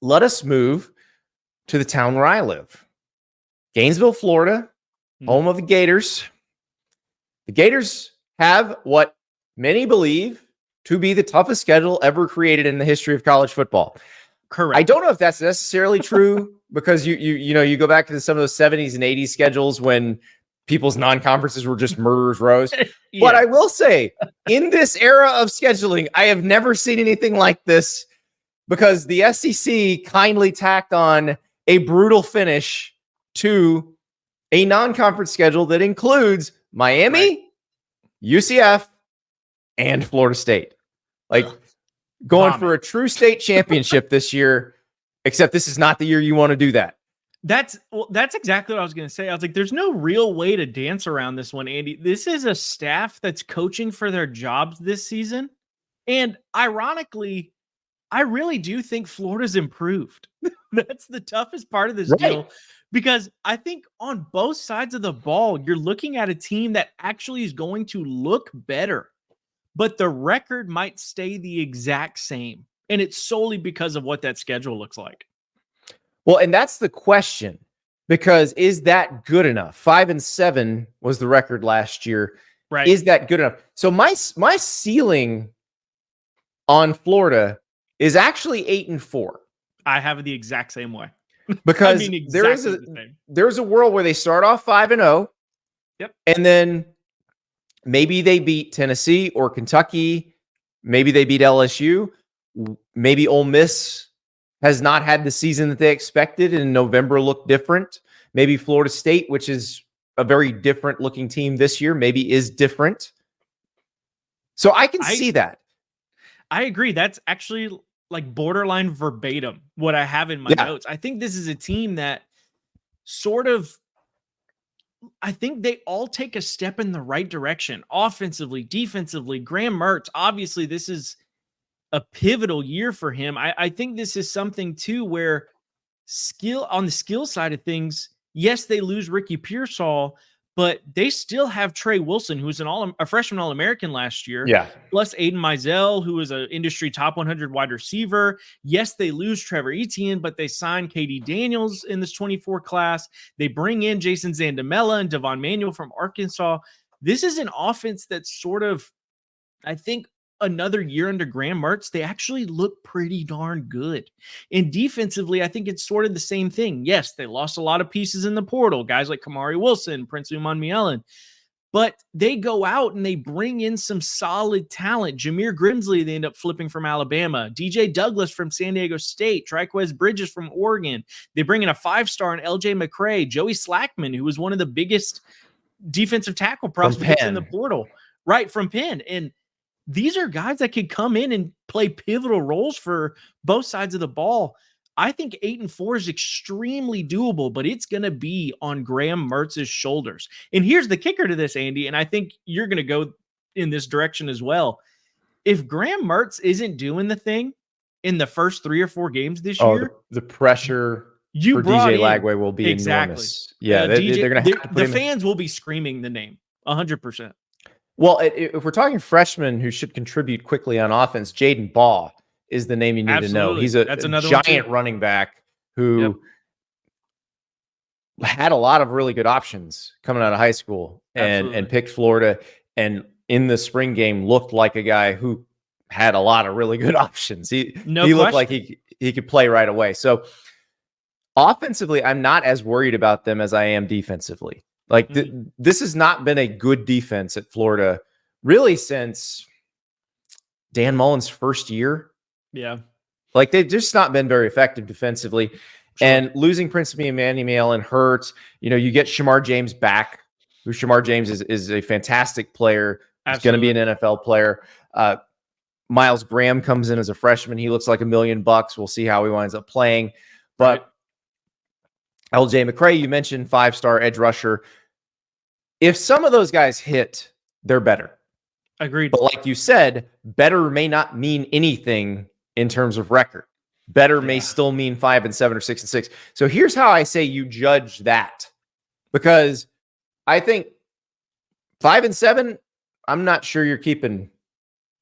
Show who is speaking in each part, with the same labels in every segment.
Speaker 1: let us move to the town where I live. Gainesville, Florida, home of the Gators. The Gators have what many believe to be the toughest schedule ever created in the history of college football.
Speaker 2: Correct.
Speaker 1: I don't know if that's necessarily true because you go back to some of those 70s and 80s schedules when people's non-conferences were just murderers rows.
Speaker 2: Yeah.
Speaker 1: But I will say, in this era of scheduling, I have never seen anything like this because the SEC kindly tacked on a brutal finish to a non-conference schedule that includes Miami, UCF, and Florida State. Like going for a true state championship this year, except this is not the year you want to do that.
Speaker 2: That's exactly what I was going to say. I was like, there's no real way to dance around this one, Andy. This is a staff that's coaching for their jobs this season. And ironically, I really do think Florida's improved. That's the toughest part of this deal, because I think on both sides of the ball, you're looking at a team that actually is going to look better, but the record might stay the exact same. And it's solely because of what that schedule looks like.
Speaker 1: Well, and that's the question, because is that good enough? 5-7 was the record last year.
Speaker 2: Right.
Speaker 1: Is that good enough? So my ceiling on Florida is actually 8-4.
Speaker 2: I have it the exact same way.
Speaker 1: Because
Speaker 2: I mean, exactly
Speaker 1: there's a world where they start off 5-0.
Speaker 2: Yep.
Speaker 1: And then maybe they beat Tennessee or Kentucky. Maybe they beat LSU. Maybe Ole Miss has not had the season that they expected, and November looked different. Maybe Florida State, which is a very different looking team this year, maybe is different. So I can see that.
Speaker 2: I agree. That's actually like borderline verbatim what I have in my notes. I think this is a team that sort of, I think they all take a step in the right direction. Offensively, defensively, Graham Mertz, obviously this is a pivotal year for him. I think this is something too where on the skill side of things, yes, they lose Ricky Pearsall, but they still have Trey Wilson, who was a freshman All-American last year.
Speaker 1: Yeah.
Speaker 2: Plus Aiden Mizell, who is an industry top 100 wide receiver. Yes, they lose Trevor Etienne, but they signed KD Daniels in this 24 class. They bring in Jason Zandamela and Devon Manuel from Arkansas. This is an offense that's sort of, I think, another year under Graham Mertz, they actually look pretty darn good. And defensively, I think it's sort of the same thing. Yes, they lost a lot of pieces in the portal, guys like Kamari Wilson, Prince Umanmielen, but they go out and they bring in some solid talent. Jameer Grimsley, they end up flipping from Alabama. DJ Douglas from San Diego State. Triquez Bridges from Oregon. They bring in a 5-star in LJ McCray. Joey Slackman, who was one of the biggest defensive tackle prospects in the portal. Right, from Penn. And these are guys that could come in and play pivotal roles for both sides of the ball. I think 8-4 is extremely doable, but it's going to be on Graham Mertz's shoulders. And here's the kicker to this, Andy, and I think you're going to go in this direction as well. If Graham Mertz isn't doing the thing in the first 3 or 4 games this year,
Speaker 1: the pressure for DJ Lagway will be enormous. Yeah, they're going to have to put
Speaker 2: the fans will be screaming the name 100%.
Speaker 1: Well, if we're talking freshmen who should contribute quickly on offense, Jaden Baugh is the name you need to know. He's a giant running back who had a lot of really good options coming out of high school and picked Florida, and in the spring game looked like a guy who had a lot of really good options. He looked like he could play right away. So offensively, I'm not as worried about them as I am defensively. Like this has not been a good defense at Florida really since Dan Mullen's first year.
Speaker 2: Yeah.
Speaker 1: Like they've just not been very effective defensively. Sure. And losing Prince Emmanuel and hurts, you get Shamar James back, who Shamar James is a fantastic player. He's going to be an NFL player. Miles Graham comes in as a freshman. He looks like $1 million. We'll see how he winds up playing. But LJ McCray, you mentioned 5-star edge rusher. If some of those guys hit, they're better.
Speaker 2: Agreed.
Speaker 1: But like you said, better may not mean anything in terms of record. Better may still mean 5-7 or 6-6. So here's how I say you judge that. Because I think 5-7, I'm not sure you're keeping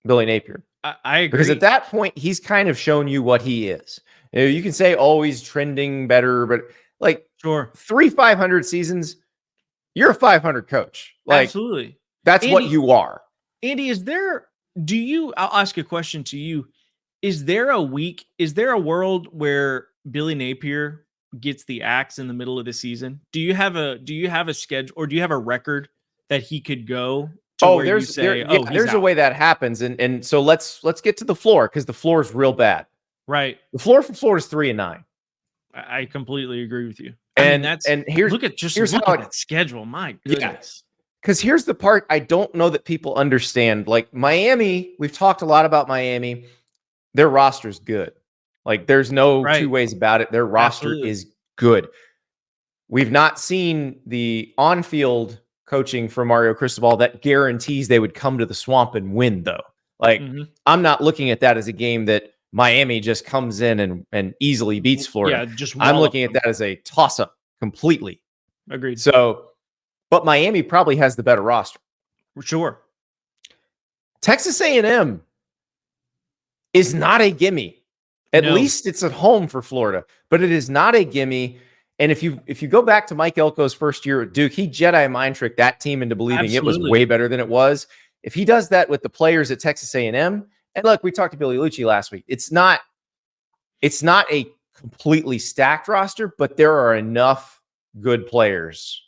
Speaker 1: Billy Napier.
Speaker 2: I agree.
Speaker 1: Because at that point, he's kind of shown you what he is. You can say always trending better, but like
Speaker 2: Sure.
Speaker 1: 3 500 seasons, you're a 500 coach. Like,
Speaker 2: absolutely.
Speaker 1: that's
Speaker 2: Andy,
Speaker 1: what you are.
Speaker 2: Andy, I'll ask a question to you. Is there a world where Billy Napier gets the axe in the middle of the season? Do you have a schedule, or do you have a record that he could go to where you say,
Speaker 1: there's a way that happens. And so let's get to the floor, because the floor is real bad.
Speaker 2: Right.
Speaker 1: The floor for Florida is 3-9.
Speaker 2: I completely agree with you.
Speaker 1: And here's
Speaker 2: look at that schedule. My goodness.
Speaker 1: Because here's the part I don't know that people understand. Like Miami, we've talked a lot about Miami. Their roster is good. Like, there's no two ways about it. Their roster is good. We've not seen the on-field coaching from Mario Cristobal that guarantees they would come to the Swamp and win, though. Like, I'm not looking at that as a game that Miami just comes in and easily beats Florida.
Speaker 2: Yeah,
Speaker 1: I'm looking at that as a toss-up completely.
Speaker 2: Agreed.
Speaker 1: So, but Miami probably has the better roster.
Speaker 2: Sure.
Speaker 1: Texas A&M is not a gimme. At least it's at home for Florida, but it is not a gimme. And if you go back to Mike Elko's first year at Duke, he Jedi mind tricked that team into believing it was way better than it was. If he does that with the players at Texas A&M, and look, we talked to Billy Lucci last week. It's not a completely stacked roster, but there are enough good players.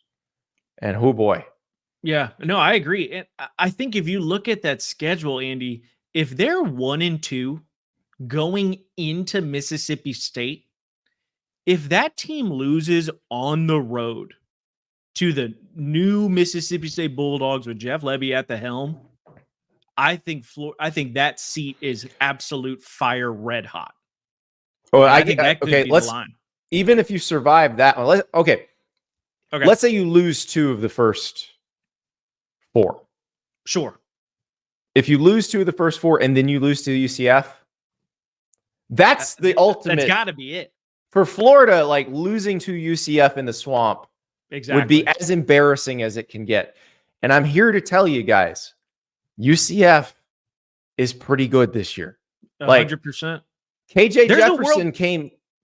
Speaker 1: And oh boy.
Speaker 2: Yeah, no, I agree. And I think if you look at that schedule, Andy, if they're 1-2 going into Mississippi State, if that team loses on the road to the new Mississippi State Bulldogs with Jeff Lebby at the helm, I think that seat is absolute fire red hot.
Speaker 1: Oh, I think that could be the line. Even if you survive that one, let's say you lose 2 of the first 4.
Speaker 2: Sure.
Speaker 1: If you lose 2 of the first 4 and then you lose to UCF, that's the ultimate.
Speaker 2: That's got to be it.
Speaker 1: For Florida, like, losing to UCF in the Swamp would be as embarrassing as it can get. And I'm here to tell you guys, UCF is pretty good this year.
Speaker 2: 100%.
Speaker 1: KJ Jefferson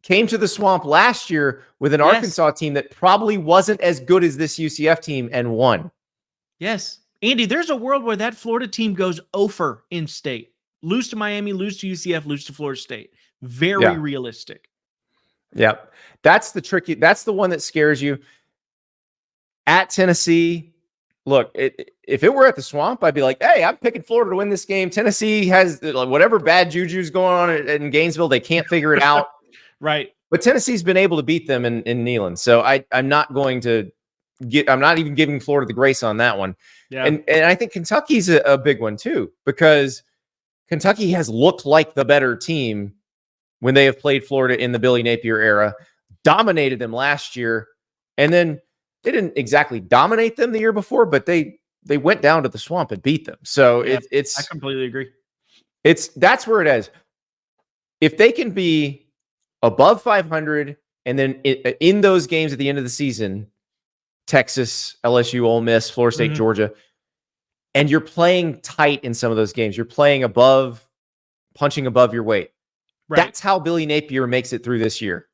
Speaker 1: came to the Swamp last year with an Arkansas team that probably wasn't as good as this UCF team and won.
Speaker 2: Yes. Andy, there's a world where that Florida team goes 0 in state. Lose to Miami, lose to UCF, lose to Florida State. Very realistic.
Speaker 1: Yep. That's the one that scares you. At Tennessee, look, if it were at the Swamp, I'd be like, hey, I'm picking Florida to win this game. Tennessee has whatever bad juju's going on in Gainesville. They can't figure it out.
Speaker 2: Right.
Speaker 1: But Tennessee's been able to beat them in Neyland. So I'm not even giving Florida the grace on that one. Yeah. And I think Kentucky's a big one too, because Kentucky has looked like the better team when they have played Florida in the Billy Napier era, dominated them last year, and then they didn't exactly dominate them the year before, but they went down to the Swamp and beat them. So it's
Speaker 2: I completely agree.
Speaker 1: That's where it is. If they can be above 500, and then in those games at the end of the season, Texas, LSU, Ole Miss, Florida State, Georgia, and you're playing tight in some of those games, you're playing above, punching above your weight. Right. That's how Billy Napier makes it through this year.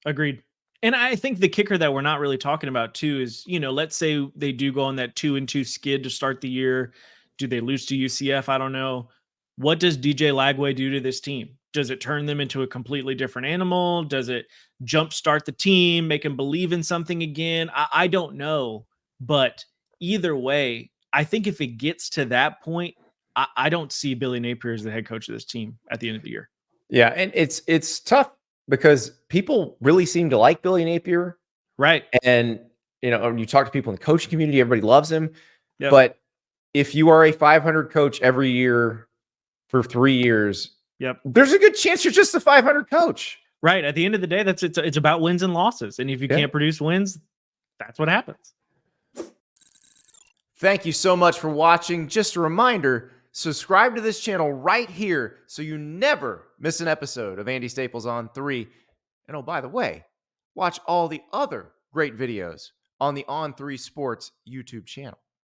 Speaker 2: Agreed. And I think the kicker that we're not really talking about too is, let's say they do go on that 2-2 skid to start the year. Do they lose to UCF? I don't know. What does DJ Lagway do to this team? Does it turn them into a completely different animal? Does it jumpstart the team, make them believe in something again? I don't know. But either way, I think if it gets to that point, I don't see Billy Napier as the head coach of this team at the end of the year.
Speaker 1: Yeah, and it's tough because people really seem to like Billy Napier.
Speaker 2: Right.
Speaker 1: And, you talk to people in the coaching community, everybody loves him. Yep. But if you are a 500 coach every year for 3 years, there's a good chance you're just a 500 coach.
Speaker 2: Right. At the end of the day, it's about wins and losses. And if you can't produce wins, that's what happens.
Speaker 1: Thank you so much for watching. Just a reminder, subscribe to this channel right here so you never miss an episode of Andy Staples on 3. And oh, by the way, watch all the other great videos on the On3 Sports YouTube channel.